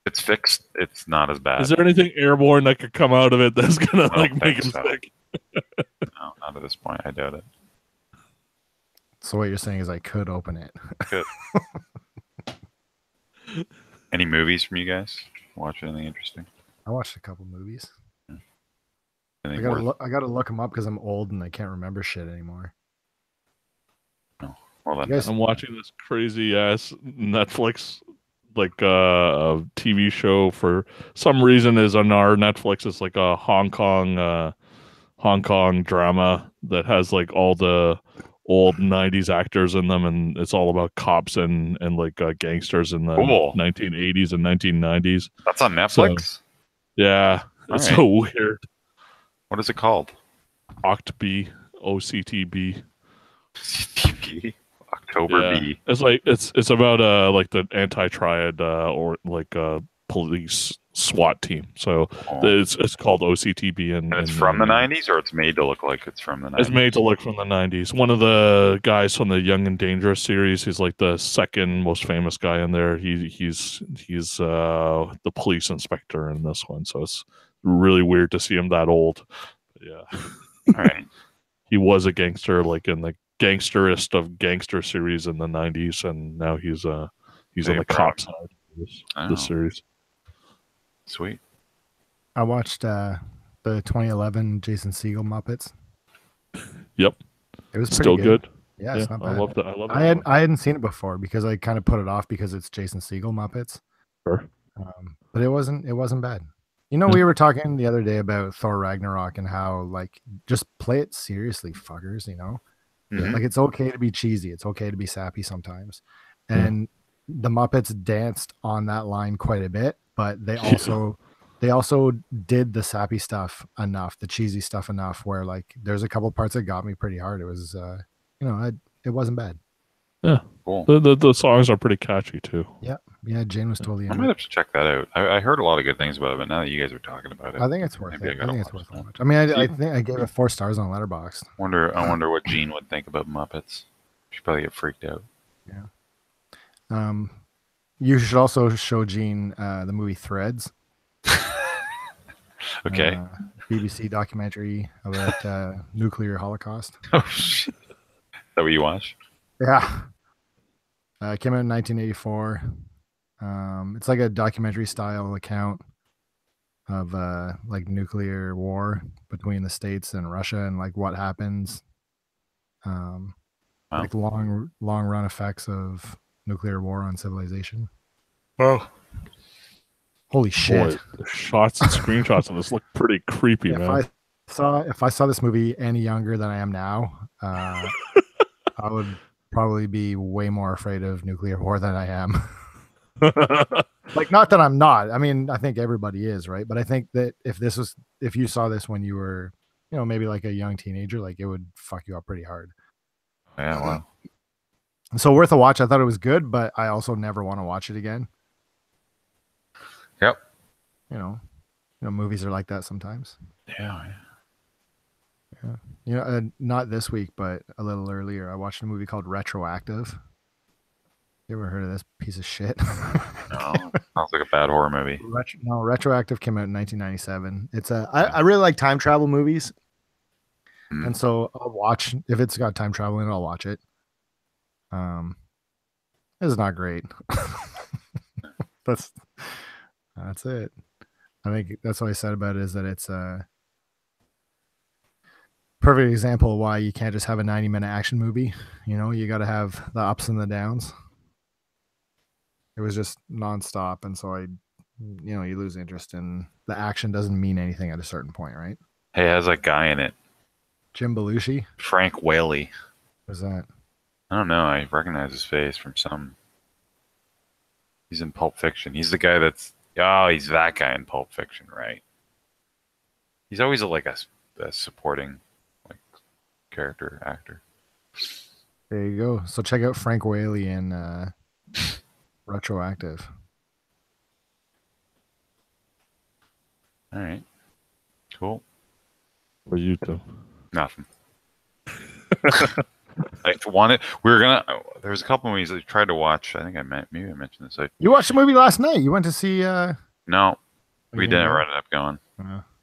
it's fixed. It's not as bad. Is there anything airborne that could come out of it that's gonna make him sick? No, not at this point. I doubt it. So what you're saying is I could open it. Could. Any movies from you guys? Watch anything interesting? I watched a couple movies. I gotta look them up because I'm old and I can't remember shit anymore. No. Well then, I'm watching this crazy ass Netflix a TV show for some reason is on our Netflix. It's like a Hong Kong drama that has like all the old 90s actors in them, and it's all about cops and gangsters in the 1980s and 1990s. That's on Netflix? So, yeah. It's so weird. What is it called? OCTB. OCTB. CTB. October B. It's like it's about like the anti-triad or like police SWAT team. So it's called OCTB, and it's from the 90s, or it's made to look like it's from the 90s. It's made to look from the 90s. One of the guys from the Young and Dangerous series, he's like the second most famous guy in there. He's the police inspector in this one, so it's really weird to see him that old. But yeah. All right. He was a gangster, like in the gangsterist of gangster series in the 90s, and now he's on the cop side of this series. Sweet. I watched the the 2011 Jason Segel Muppets? Yep. It was Still pretty good. Yeah, it's not I bad. love that. I love that. I hadn't seen it before because I kind of put it off because it's Jason Segel Muppets. Sure. But it wasn't bad. You know, Yeah. we were talking the other day about Thor Ragnarok and how like just play it seriously, fuckers. You know, like it's okay to be cheesy. It's okay to be sappy sometimes. And the Muppets danced on that line quite a bit, but they also did the sappy stuff enough, the cheesy stuff enough where like there's a couple parts that got me pretty hard. It was it wasn't bad. Yeah. Cool. The songs are pretty catchy too. Yeah, Jane was totally I into might it. have to check that out. I heard a lot of good things about it, but now that you guys are talking about it, I think it's worth maybe it. I I think gotta it's worth watch a that. watch. I mean, I think I gave it 4 stars on Letterboxd. I wonder what Gene would think about Muppets. She'd probably get freaked out. Yeah. You should also show Gene the movie Threads. Okay. BBC documentary about nuclear holocaust. Oh shit. Is that what you watch? Yeah. It came out in 1984. It's like a documentary style account of like nuclear war between the States and Russia and like what happens. Wow. Like long run effects of nuclear war on civilization. Oh. Holy shit. Boy, the shots and screenshots on this look pretty creepy, man. If I saw this movie any younger than I am now, I would probably be way more afraid of nuclear war than I am. Like, not that I'm not. I mean, I think everybody is, right? But I think that if you saw this when you were, maybe like a young teenager, like it would fuck you up pretty hard. Yeah, wow. So worth a watch. I thought it was good, but I also never want to watch it again. Yep. Movies are like that sometimes. Yeah. Not this week, but a little earlier, I watched a movie called Retroactive. You ever heard of this piece of shit? No, sounds like a bad horror movie. Retroactive came out in 1997. I really like time travel movies, and so I'll watch if it's got time travel in it. I'll watch it. It's not great. That's it. I think that's what I said about it, is that it's a perfect example of why you can't just have a 90-minute action movie. You got to have the ups and the downs. It was just nonstop, and so you lose interest in the action. Doesn't mean anything at a certain point, right? Hey, it has that guy in it. Jim Belushi. Frank Whaley. Who's that? I don't know. I recognize his face from some. He's in Pulp Fiction. He's the guy he's that guy in Pulp Fiction, right? He's always like a supporting like character actor. There you go. So check out Frank Whaley in Retroactive. All right. Cool. For you too. Nothing. There was a couple movies I tried to watch. I think maybe I mentioned this. You watched a movie last night. You went to see No, we didn't never ended up going.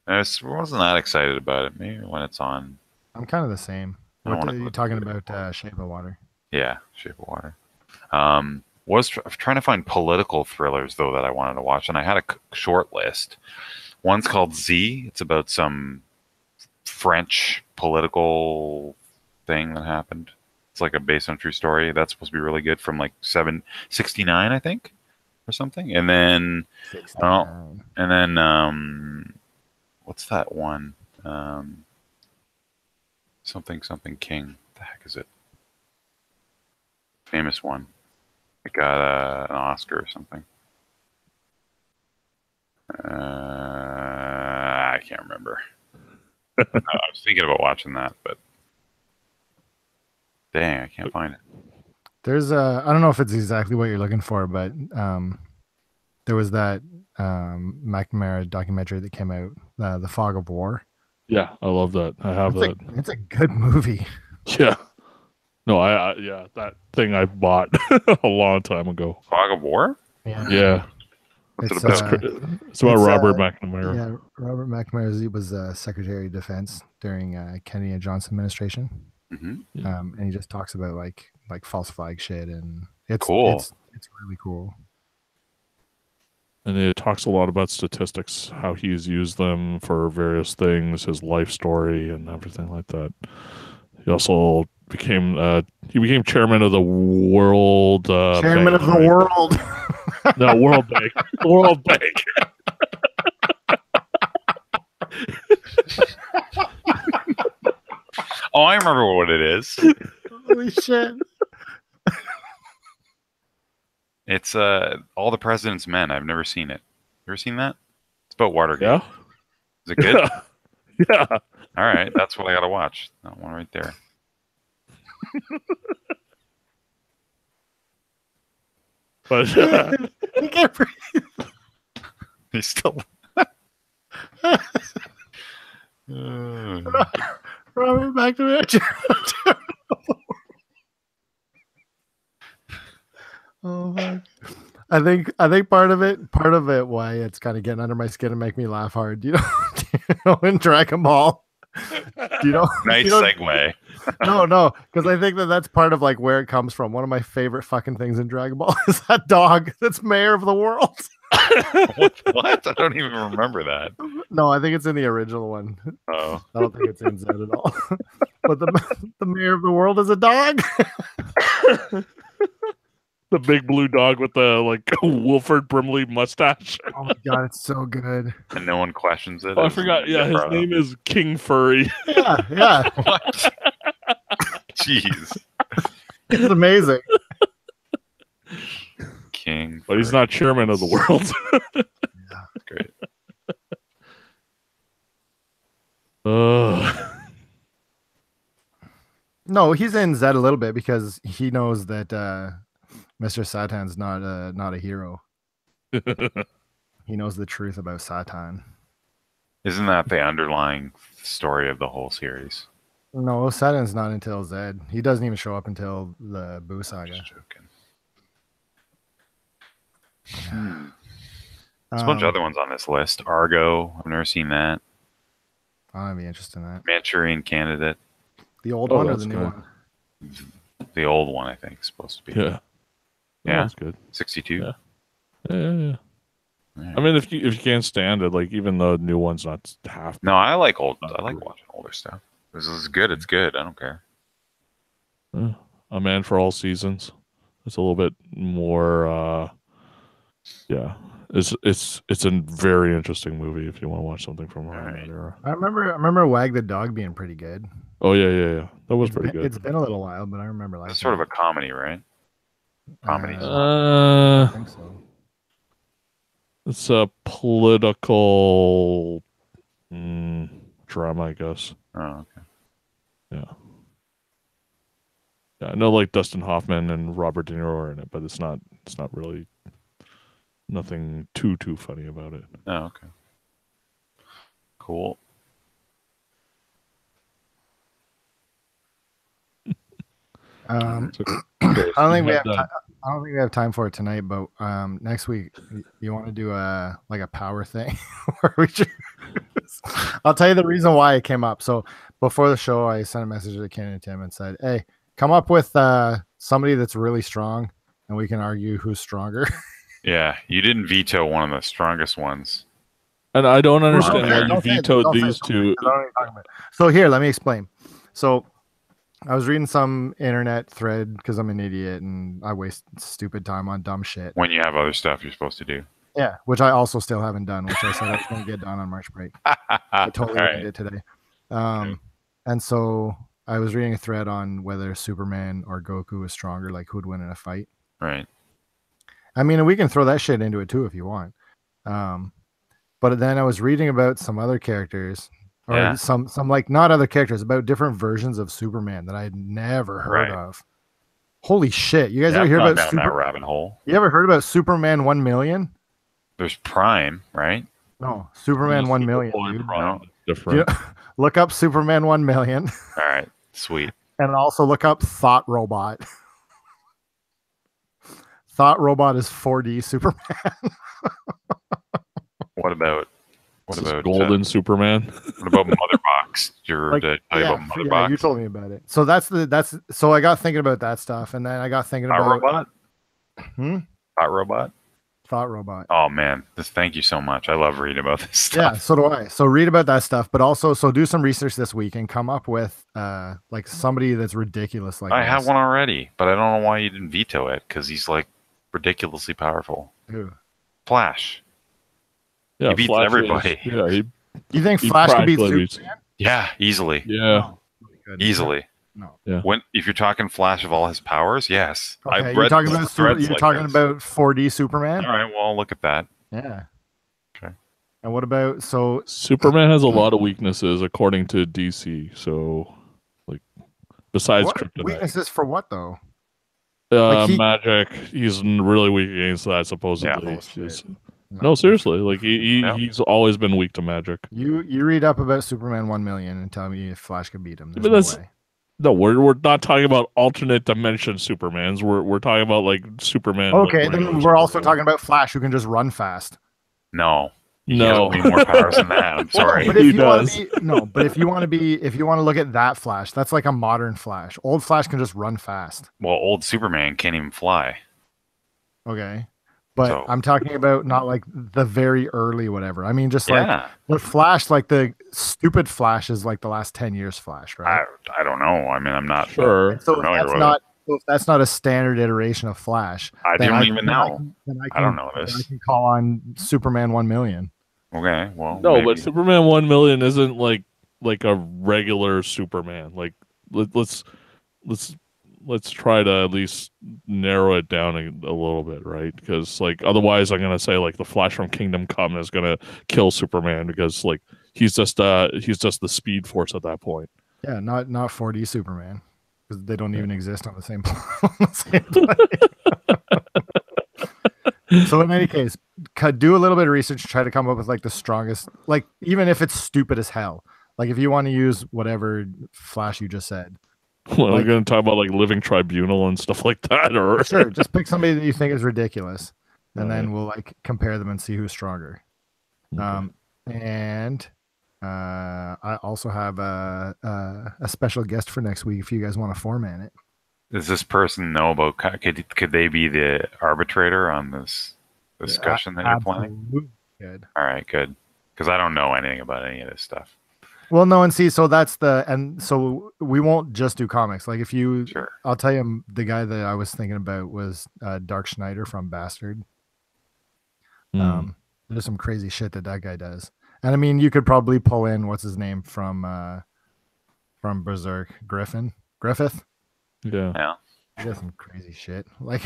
I wasn't that excited about it. Maybe when it's on. I'm kind of the same. You're talking about Shape of Water. Yeah, Shape of Water. Was trying to find political thrillers though that I wanted to watch, and I had a short list. One's called Z. It's about some French political thing that happened. It's like based on a true story. That's supposed to be really good, from like 769, I think, or something. And then, what's that one? Something King. What the heck is it? Famous one. It got an Oscar or something. I can't remember. I was thinking about watching that, but dang, I can't find it. There's I don't know if it's exactly what you're looking for, but there was that McNamara documentary that came out, The Fog of War. Yeah, I love that. I have that. It's a good movie. Yeah. No, yeah, that thing I bought a long time ago. Fog of War? Yeah. It's about Robert McNamara. Yeah, Robert McNamara was Secretary of Defense during Kennedy and Johnson administration. Mm-hmm. And he just talks about like false flag shit, and it's cool. It's really cool. And it talks a lot about statistics, how he's used them for various things, his life story, and everything like that. He also became chairman of the World chairman Bank, of the right? world. No, World Bank. World Bank. Oh, I remember what it is. Holy shit! It's All the President's Men. I've never seen it. You ever seen that? It's about Watergate. Yeah. Is it good? Yeah. All right, that's what I gotta watch. That one right there. But He can't breathe. He's still. Robert, back to it. Oh fuck. I think part of it why it's kind of getting under my skin and make me laugh hard. Do you know in Dragon Ball? Do you know? Nice segue. No, because I think that's part of like where it comes from. One of my favorite fucking things in Dragon Ball is that dog that's mayor of the world. What? I don't even remember that. No, I think it's in the original one. Oh, I don't think it's in Z at all. But the mayor of the world is a dog. the big blue dog with the like Wilford Brimley mustache. Oh my god, it's so good. and no one questions it. Oh, I forgot. Yeah, his name is King Furry. Yeah. What? Jeez. It's amazing. King. But he's not chairman of the world. Great. No, he's in Z a little bit because he knows that Mr. Satan's not a hero. He knows the truth about Satan. Isn't that the underlying story of the whole series? No, Satan's not until Z. He doesn't even show up until the Boo Saga. Just joking. There's a bunch of other ones on this list. Argo. I've never seen that. I'd be interested in that. Manchurian Candidate. The old one or that's the new good. one? The old one, I think, is supposed to be. Yeah. Yeah. That's good. 62. Yeah. Yeah. Right. I mean, if you can't stand it, like even the new one's not half. No, I like watching older stuff. This is good. It's good. I don't care. A Man for All Seasons. It's a little bit more. Yeah, it's a very interesting movie if you want to watch something from around that era. I remember Wag the Dog being pretty good. Oh yeah. That was pretty good. It's been a little while, but I remember It's sort of a comedy, right? Comedy. I think so. It's a political drama, I guess. Oh, okay. Yeah, I know like Dustin Hoffman and Robert De Niro are in it, but it's not really nothing too funny about it. Oh, okay. Cool. I don't think we have. I don't think we have time for it tonight, but next week you want to do a power thing where we should. I'll tell you the reason why it came up. So before the show, I sent a message to Ken and Tim and said, "Hey, come up with somebody that's really strong, and we can argue who's stronger." Yeah, you didn't veto one of the strongest ones. And I don't understand why you Don't say it. vetoed Don't say these it. two. I don't know what you're talking about. So here, let me explain. So I was reading some internet thread because I'm an idiot and I waste stupid time on dumb shit. When you have other stuff you're supposed to do. Yeah, which I also still haven't done, which I said I was going to get done on March break. I totally All right. did today. And so I was reading a thread on whether Superman or Goku was stronger, like who would win in a fight. Right. I mean, we can throw that shit into it too if you want. But then I was reading about some other characters, or some like not other characters, about different versions of Superman that I had never heard of. Holy shit! You guys ever hear about that rabbit hole? You ever heard about Superman 1,000,000? There's Prime, right? No, Superman 1,000,000. Dude. No. Different. Look up Superman 1,000,000. All right, sweet. And also look up Thought Robot. Thought Robot is 4D Superman. What about Golden Superman? What about Mother Box? Did you ever tell you about Mother Box? You told me about it. So so I got thinking about that stuff, and then I got thinking about Robot. Hmm? Hot Robot. Thought Robot. Oh man, thank you so much. I love reading about this stuff. Yeah, so do I. So read about that stuff, but also do some research this week and come up with like somebody that's ridiculous like I this. have one already, but I don't know why you didn't veto it because he's like ridiculously powerful. Who? Flash. Yeah, he beats Flash everybody. You think Flash could beat Superman? Yeah, easily. Yeah. Oh, easily. No. Yeah. If you're talking Flash of all his powers, yes. Okay, I've you're read talking about threads you're like talking this. about 4D Superman? All right, well, I'll look at that. Yeah. Okay. And what about Superman has a lot of weaknesses according to DC. So, like, besides what kryptonite, weaknesses for what though? Like magic. He's really weak against that. Supposedly, no, seriously. Like he's always been weak to magic. You read up about Superman 1,000,000 and tell me if Flash could beat him. But that's no, we're not talking about alternate dimension Supermans. We're talking about like Superman. Okay, then we're also talking about Flash, who can just run fast. No. He No. has way more powers than that. I'm sorry. But if you want to if you want to look at that Flash, that's like a modern Flash. Old Flash can just run fast. Well, old Superman can't even fly. Okay. But I'm talking about not like the very early whatever. I mean, just like the Flash, like the stupid Flash is like the last 10 years Flash, right? I don't know. I mean, I'm not sure. So if that's not a standard iteration of Flash. I don't even know. I don't know this. I can call on Superman 1,000,000. Okay, well, no, maybe. But Superman 1,000,000 isn't like a regular Superman. Like let's try to at least narrow it down a little bit, right? Because like otherwise, I'm gonna say like the Flash from Kingdom Come is gonna kill Superman because like he's just the Speed Force at that point. Yeah, not 4D Superman because they don't even exist on the same planet. So in any case, do a little bit of research, try to come up with like the strongest, like even if it's stupid as hell. Like if you want to use whatever Flash you just said. Well, we're going to talk about like Living Tribunal and stuff like that, or sure, just pick somebody that you think is ridiculous, and then we'll like compare them and see who's stronger. Okay. And I also have a special guest for next week if you guys want to foreman it. Does this person know about? Could they be the arbitrator on this discussion that you're planning? Good. All right, good. Because I don't know anything about any of this stuff. Well, no, and see, so so we won't just do comics. Like if you, I'll tell you, the guy that I was thinking about was Dark Schneider from Bastard. There's some crazy shit that guy does, and I mean, you could probably pull in what's his name from Berserk, Griffith. Yeah. He does some crazy shit. Like,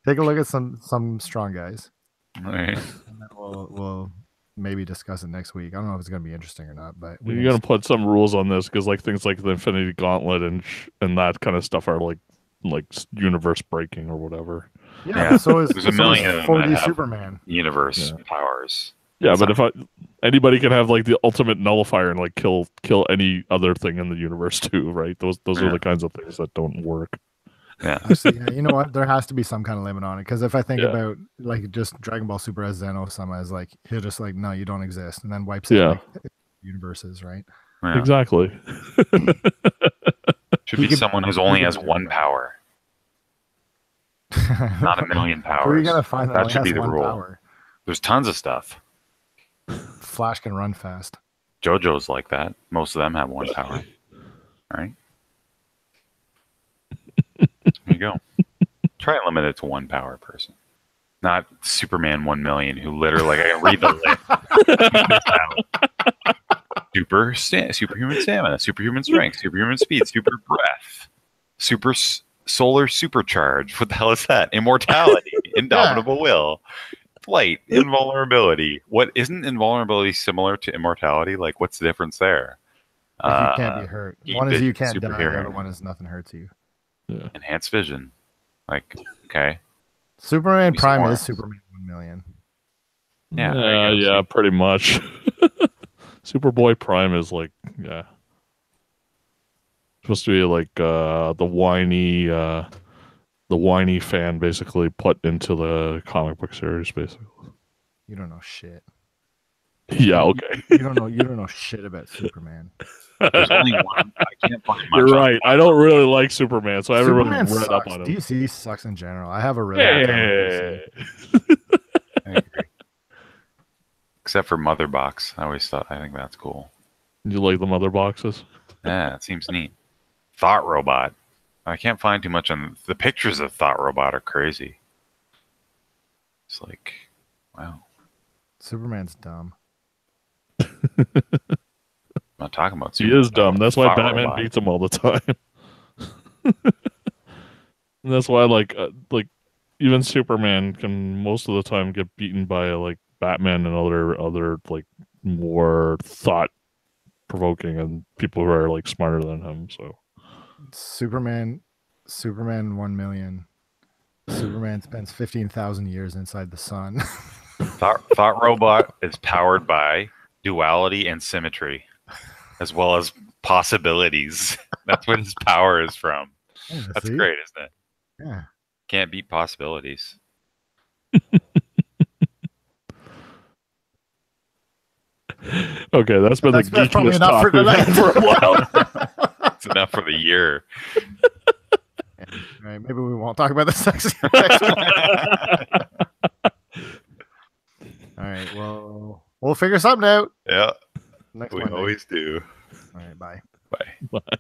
take a look at some strong guys. Right. And then we'll maybe discuss it next week. I don't know if it's going to be interesting or not, but you're going to put some rules on this because like things like the Infinity Gauntlet and that kind of stuff are like universe breaking or whatever. Yeah. So is there's a million 4D Superman universe powers. Yeah, but if anybody can have like the ultimate nullifier and like kill any other thing in the universe too, right? Those are the kinds of things that don't work. Yeah. Actually, you know what? There has to be some kind of limit on it because if I think about like just Dragon Ball Super as Zeno-sama as like he'll just like no, you don't exist, and then wipes out like, universes, right? Yeah. Exactly. Should be someone who only has one power, not a million powers. Where are you gonna find that? Should be the rule. Power? There's tons of stuff. Flash can run fast. JoJo's like that. Most of them have one power. All right. There you go. Try and limit it to one power person. Not Superman 1,000,000 who literally, like, I can read the list. Superhuman stamina, superhuman strength, superhuman speed, super breath, super solar supercharge. What the hell is that? Immortality, indomitable will. Flight, invulnerability. What isn't invulnerability similar to immortality? Like, what's the difference there? You can't be hurt. One is you can't die. The other one is nothing hurts you. Yeah. Enhanced vision. Like, okay. Superman Prime is Superman 1,000,000. Yeah. Yeah, pretty much. Superboy Prime is like, supposed to be like the whiny fan basically put into the comic book series, basically. You don't know shit. Yeah, okay. You don't know shit about Superman. There's only one. I can't find much. You're right. I don't really like Superman, so everyone Superman read up sucks. on him. DC sucks in general. I have a really hard time with DC. I agree. Except for Mother Box. I think that's cool. You like the mother boxes? Yeah, it seems neat. Thought Robot. I can't find too much on the pictures of Thought Robot are crazy. It's like, wow. Superman's dumb. I'm not talking about He Superman. is dumb. That's why Thought Batman Robot. beats him all the time. And that's why, like even Superman can most of the time get beaten by like Batman and other like more thought provoking and people who are like smarter than him. So Superman 1 million. Superman spends 15,000 years inside the sun. Thought Robot is powered by duality and symmetry, as well as possibilities. That's what his power is from. Yeah, That's see? great, isn't it? Yeah. Can't beat possibilities. okay, that's been That's the probably geekiest enough for talk we've had tonight. for a while. It's enough for the year. All right, maybe we won't talk about the sex next week. All right, well, we'll figure something out. Yeah, Next we Monday. always do. All right, bye. Bye. Bye.